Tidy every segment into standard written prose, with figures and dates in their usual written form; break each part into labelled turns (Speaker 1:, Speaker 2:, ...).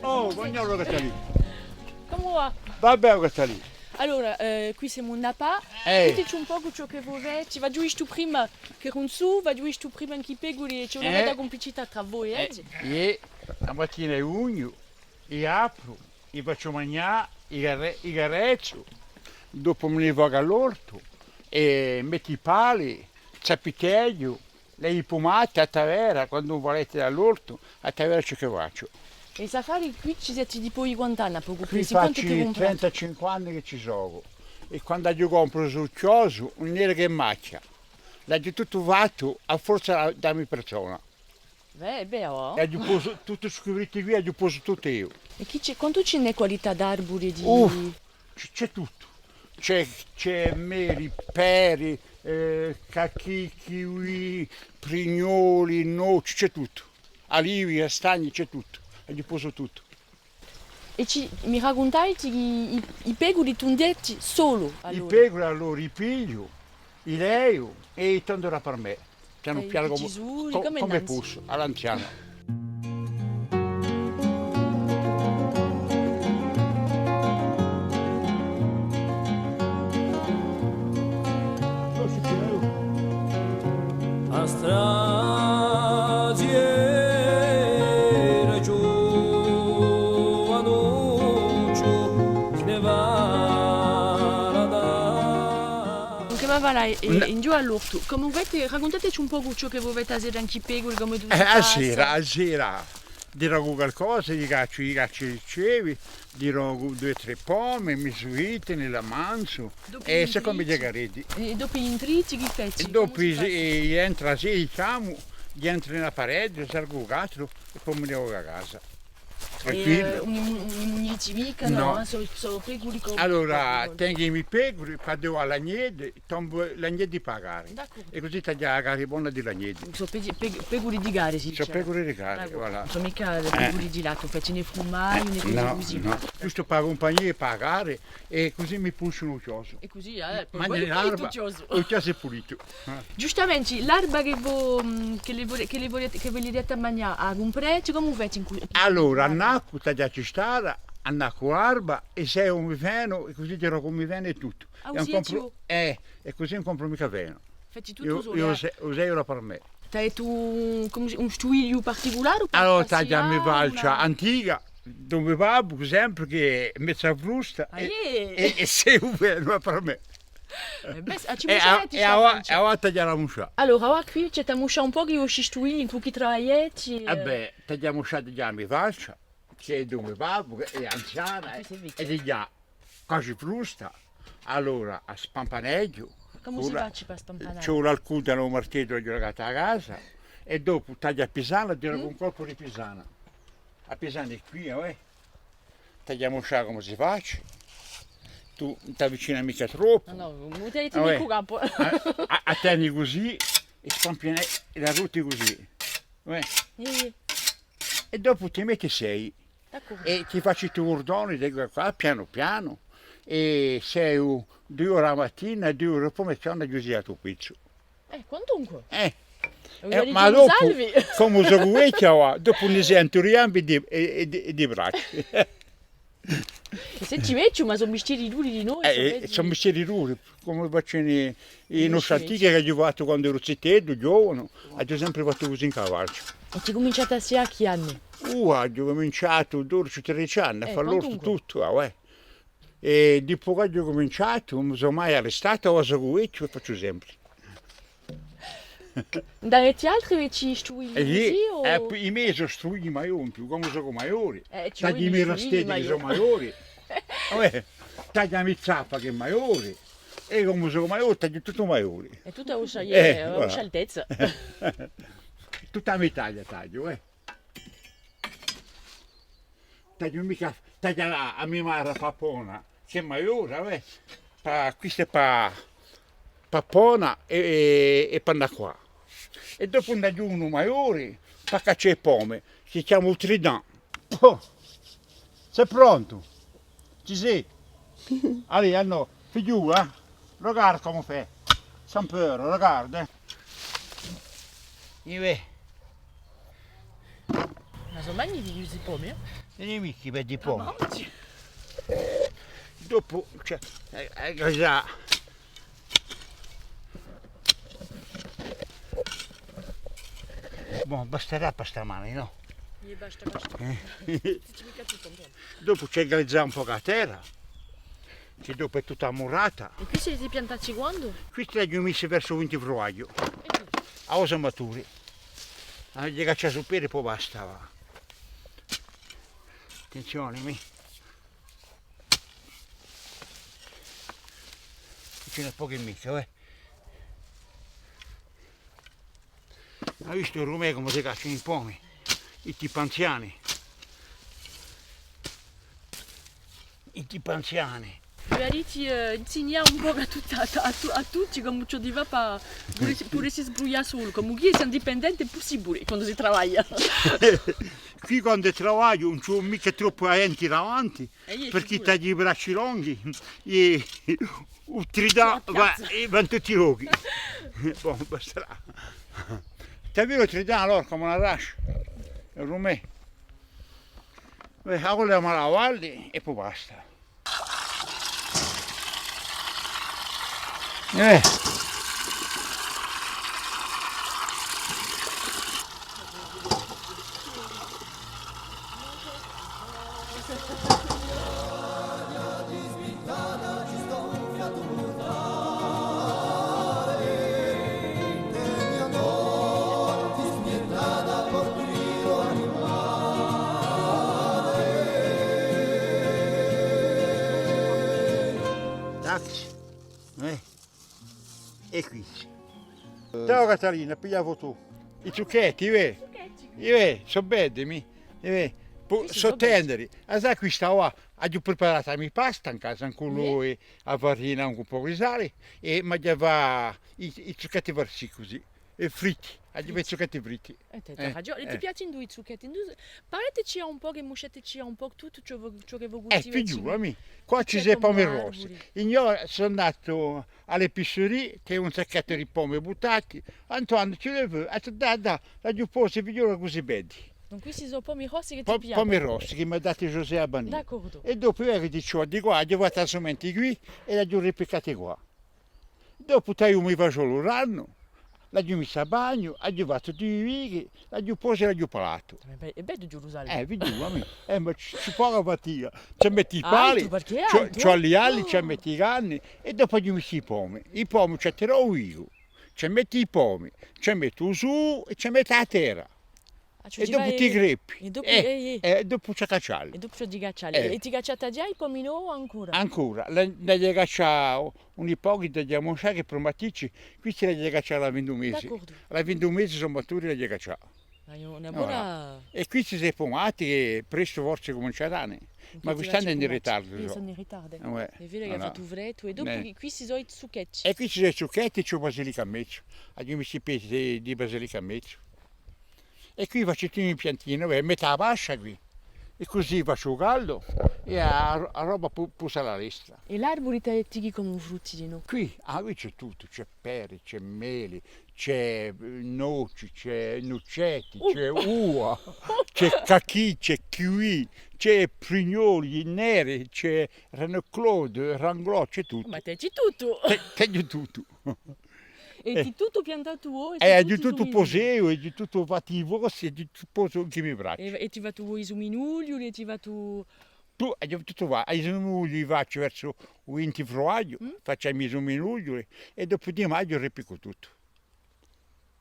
Speaker 1: Oh, buongiorno Castelli.
Speaker 2: Come va?
Speaker 1: Va bene Castelli.
Speaker 2: Allora, qui siamo un Napa. Dite un po' ciò che volete. Va giù tu prima che non su, va giù tu prima che peguli. C'è una bella complicità tra voi,
Speaker 1: E la mattina è ugno, e apro, e faccio mangiare i gareccio, dopo me ne vado all'orto, e metto i pali, zapitello, le pomate a tavera, quando volete dall'orto, a tavera ciò che faccio.
Speaker 2: E i safari qui ci siete di poi quant'anni? Poco
Speaker 1: Qui
Speaker 2: presi,
Speaker 1: faccio
Speaker 2: quanto ti compri?
Speaker 1: 35 anni che ci sono, e quando io compro sul chioso, un nero che macchia, l'ho tutto fatto a forza dammi persona.
Speaker 2: Beh, oh.
Speaker 1: E ho posto tutto scrivete qui, ho posto tutto io.
Speaker 2: E quanto c'è ne qualità d'arbori di...
Speaker 1: C'è tutto. C'è meli, peri, cacchi, kiwi, prignoli, noci, c'è tutto. Alivi, castagni, c'è tutto. E ho posto tutto.
Speaker 2: E mi raccontai i pegoli tundetti solo?
Speaker 1: I pegoli allora i piglio, i leo e i tondora per me. Piano piano come posso, all'anziano.
Speaker 3: A stradiera giovanuccio se ne va la da.
Speaker 2: Che va là in giù all'orto. Come volete, raccontateci un po' ciò che volete fare anche i pegoli, come tu
Speaker 1: A sera, dirò qualcosa, gli caccio i cevi, dirò 2 o 3 pomme, mi suite nella manzo e secondo gli agaretti.
Speaker 2: E dopo gli intriti che fai?
Speaker 1: E dopo entra sì, diciamo, gli entra nella parete, salgo il gatto e poi mi levo a casa.
Speaker 2: Un mica no, sono pegoli come...
Speaker 1: Allora, tengo i miei pegoli, vado all'agnete, tombo l'agnete di pagare. E così tagliare la carne buona di l'agnete.
Speaker 2: Sono pegoli di gare, si dice.
Speaker 1: Sono pegoli di carne, voilà.
Speaker 2: Sono mica pegoli di lato, faccio ne fumai, ne cose così.
Speaker 1: No, giusto per la compagnia e pagare e così mi puliscono il chioso.
Speaker 2: E così,
Speaker 1: Mangi l'erba, il chioso è pulito.
Speaker 2: Giustamente, l'erba che volete mangiare a un prezzo, come fate in cui...
Speaker 1: Allora, annacco, tagliaci stara, annacco l'erba e se un veno, e così dirò come viene e tutto. E così non compro mica veno.
Speaker 2: Fatti tutto solo.
Speaker 1: Io 6 euro per me.
Speaker 2: Hai tu un studio particolare?
Speaker 1: Allora, tagliami valcia antica, dove babbo sempre che è mezza frusta e 6 euro per me. E a tagliare la muscia.
Speaker 2: Allora, qui c'è la muscia un po' che io ci studio in cui travagliate.
Speaker 1: Vabbè, tagliamo muscia di giammi valcia, che è dove babbo, è anziana e di già quasi frusta. Allora, a spampaneggio.
Speaker 2: Come si fa per spampanare?
Speaker 1: C'ho l'alcuda nel martello che ho legato a casa e dopo taglia a pisana, dirò con un colpo di pisana. A pisana è qui, tagliamo muscia come si faccia. Tu non ti avvicini mica troppo.
Speaker 2: No, non ti avvicini capo.
Speaker 1: A tenni così e spampini la rutti così. E dopo ti metti 6 e ti faccio i tuoi cordoni qua piano piano e sei 2 ore la mattina e 2 ore dopo metti una chiusa a tuo pizzo.
Speaker 2: Quantunque?
Speaker 1: Ma dopo, come uso quella, dopo ne sento riambi di braccia.
Speaker 2: E se ci metti, ma sono mestieri duri di noi.
Speaker 1: Sono mestieri duri, come facevano i nostri antichi che ho fatto quando ero zittetto, giovane, ho sempre fatto così in cavallo.
Speaker 2: E ti cominciate a sia a che anni?
Speaker 1: Ho cominciato 12-13 anni a fare l'orto tutto. E dopo che ho cominciato, non mi sono mai arrestato, ho seguito e faccio sempre.
Speaker 2: Davete altri ci studi così?
Speaker 1: I miei sono studi maiori, come sono maiori. Tagli i miei rastetti che sono maiori. Tagliami il zappa che è maiore. E come sono maiori, taglio tutto maiori.
Speaker 2: E tutta altezza.
Speaker 1: Tutta a metà taglio, Taglio a mia madre papona, che è maiore, questa è per pappona e panna qua. E dopo un digiuno maggiore, perché c'è pome, si chiama il trident. Oh, sei pronto? Ci sei? Allora, no, figlio, guarda come fa. Sans peur, guarda.
Speaker 2: Ma sono magnifici questi pomi, eh?
Speaker 1: I nemici per di pome.
Speaker 2: Mangi.
Speaker 1: Dopo, cioè, già. Buon, basterà per stamane, no?
Speaker 2: Basta, basta. Ci mica tutto un po'.
Speaker 1: Dopo c'è galleggiare un po' la terra, che dopo è tutta murata.
Speaker 2: E qui siete piantati quando?
Speaker 1: Qui li abbiamo messi verso 20 febbraio, a osa maturi. Gli caccia sul piede e poi basta. Va. Attenzione, mi. Ce n'è poco in mica, Hai visto il rumè come si cacciano i pomi? I tipi anziani. I tipi anziani.
Speaker 2: Magari ti insegna un po' a tutti come ci deve pure si sbruglia solo, come chi è indipendente possibile quando si lavora.
Speaker 1: Qui quando lavoro non c'ho mica troppo enti davanti, perché tagli i bracci lunghi e il trident vanno tutti lunghi. Boh, basterà. Ti vedo il trident allora come una rascia, il rumè. Ora la lavarli e poi basta. E qui. Ciao Catalina, pigliavo tu. I zucchetti, sono belli, sono tenderi. Allora qui stavo, ho preparato la mia pasta in casa con lui, a farina, un po' di sale e mangiava i zucchetti versi così, e fritti. I zucchetti fritti.
Speaker 2: E ti piacciono i zucchetti? Parlateci un po', che musceteci un po' tutto ciò che voi gusti.
Speaker 1: Figurami, qua ci sono pomi rossi. Io sono andato all'epiceria, che è un sacchetto di pomi buttati. Antoine, ce le vuoi? Da, la giù posi, figliolo così belli.
Speaker 2: Donc questi sono pomi rossi che ti piacciono?
Speaker 1: Pomi rossi che mi ha dato José Abani.
Speaker 2: D'accordo.
Speaker 1: E dopo io dicevo, di qua, ho fatto sementi qui e la giù ripiccati qua. Dopo io mi faccio l'uranno. La giù messa a bagno, ha giù fatto due righe, la giù posa e la giù palato.
Speaker 2: È bello Gerusalemme.
Speaker 1: Vedi, ma ci poca fatica. Ci metti i pali, c'ho gli ali, ci metti i canni e dopo giù messi i pomi. I pomi ci tiro io, ci metti i pomi, ci metto su e ci metto a terra. E dopo ti greppi. E dopo ci cacciali.
Speaker 2: E dopo ci cacciali. E ti cacciate già i pomi o ancora?
Speaker 1: Ancora, ne cacciamo un po' di diamosciare che promatici, qui ce ne cacciamo alla 20 mesi. Alla 20 mesi sono maturi e le cacciamo. E qui ci siamo pomati e presto forse cominceranno. Ma quest'anno è in ritardo.
Speaker 2: Sono in ritardo. È vero che ha fatto freddo e dopo qui ci sono i zucchetti.
Speaker 1: E qui ci sono i zucchetti e c'è basilica a mezzo. Abbiamo messo i pezzi di basilica a mezzo. E qui faccio un piantino, metà la pascia qui. E così faccio caldo e la roba pusa alla destra.
Speaker 2: E l'arbore ti come frutti di no?
Speaker 1: Qui c'è tutto, c'è pere, c'è meli, c'è noci, c'è nuccetti, c'è uva, c'è cacchi, c'è kiwi, c'è prignoli neri, c'è ranoclode, ranglò, c'è tutto.
Speaker 2: Ma te c'è tutto!
Speaker 1: C'è tutto.
Speaker 2: E di tutto piantato voi?
Speaker 1: È di tutto poseo, è di tutto fatto i vostri, è di tutto che mi piace.
Speaker 2: E ti va tu i suminuglio, e ti va tu...
Speaker 1: Tu, tutto va, ai suminuglio faccio verso il 20 febbraio, faccio i miei suminuglio e dopo di maggio repico tutto.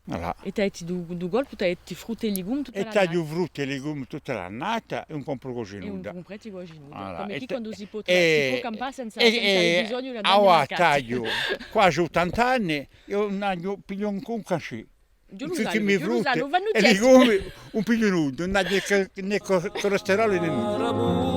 Speaker 1: Voilà.
Speaker 2: E te ti due colpi, ti frutti e legumi tutta l'annata?
Speaker 1: E taglio frutti e legumi tutta l'annata e un compro così nuda.
Speaker 2: E un prezzo così nuda.
Speaker 1: Voilà.
Speaker 2: Come chi quando si può campare senza bisogno di andare
Speaker 1: a taglio quasi 80 anni, io non piglio un cachet. Tutti i miei frutti e legumi un piglio nudo, non ha né colesterolo né nulla.